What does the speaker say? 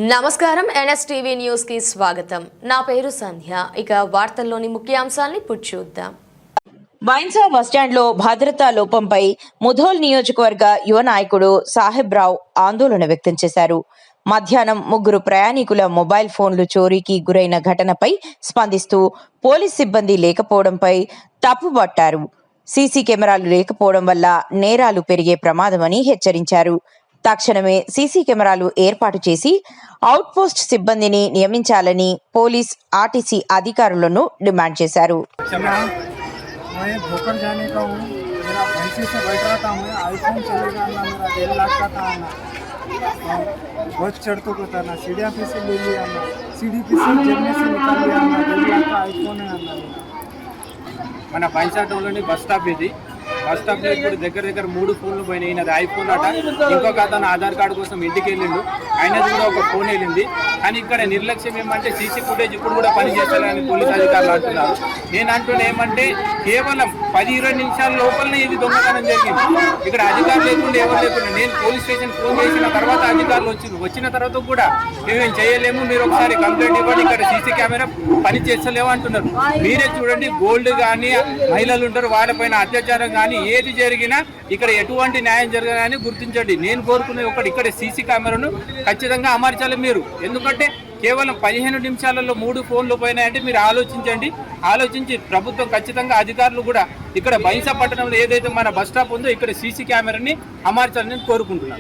నమస్కారం NSTV news కి స్వాగతం. నా పేరు సంధ్య. ఇక వార్తల్లోని ముఖ్యాంశాల్ని చూద్దాం. బైన్సా బస్టాండ్లో భద్రతా లోపంపై ముధోల్ నియోజకవర్గ యువ నాయకుడు సాహెబ్ రావు ఆందోళన వ్యక్తం చేశారు. మధ్యాహ్నం ముగ్గురు ప్రయాణికుల మొబైల్ ఫోన్లు చోరీకి గురైన ఘటనపై స్పందిస్తూ పోలీస్ సిబ్బంది లేకపోవడంపై తప్పుపట్టారు. సీసీ కెమెరాలు లేకపోవడం వల్ల నేరాలు పెరిగే ప్రమాదమని హెచ్చరించారు. తక్షణమే సీసీ కెమెరాలు ఏర్పాటు చేసి అవుట్ పోస్ట్ సిబ్బందిని నియమించాలని పోలీస్ ఆర్టీసీ అధికారులను డిమాండ్ చేశారు. మన బైన్సా టౌన్లోని బస్ స్టాప్ ఇది. బస్ స్టాప్ లో ఇప్పుడు దగ్గర 3 ఫోన్లు పోయినాయి. అది ఐఫోన్ అట. ఇంకొక అతను ఆధార్ కార్డు కోసం ఇంటికి వెళ్ళిండు. అయినది కూడా ఒక ఫోన్ వెళ్ళింది. కానీ ఇక్కడ నిర్లక్ష్యం ఏమంటే సీసీ ఫుటేజ్ ఇప్పుడు కూడా పని చేస్తారని పోలీస్ అధికారులు అంటున్నారు. నేను అంటున్నా ఏమంటే కేవలం 10-20 నిమిషాల లోపలనే ఇది దొంగతనం జరిగింది. ఇక్కడ అధికారులు లేకుండా ఎవరు లేకుండా నేను పోలీస్ స్టేషన్ ఫోన్ చేసిన తర్వాత అధికారులు వచ్చిన తర్వాత కూడా మేమేం చేయలేము, మీరు ఒకసారి కంప్లైంట్ ఇవ్వండి, ఇక్కడ సీసీ కెమెరా పని చేస్తలేము అంటున్నారు. మీరే చూడండి, గోల్డ్ కానీ మహిళలు ఉంటారు, వాళ్ళపైన అత్యాచారం కానీ ఏది జరిగినా ఇక్కడ ఎటువంటి న్యాయం జరగాలని గుర్తించండి. నేను కోరుకునే ఒకటి, ఇక్కడ సీసీ కెమెరాను ఖచ్చితంగా అమర్చాలి మీరు. ఎందుకంటే కేవలం 15 నిమిషాలలో 3 ఫోన్లు పోయినాయంటే మీరు ఆలోచించి ప్రభుత్వం ఖచ్చితంగా అధికారులు కూడా ఇక్కడ బైన్సా పట్టణంలో ఏదైతే మన బస్ స్టాప్ ఉందో ఇక్కడ సీసీ కెమెరాని అమర్చాలని కోరుకుంటున్నాను.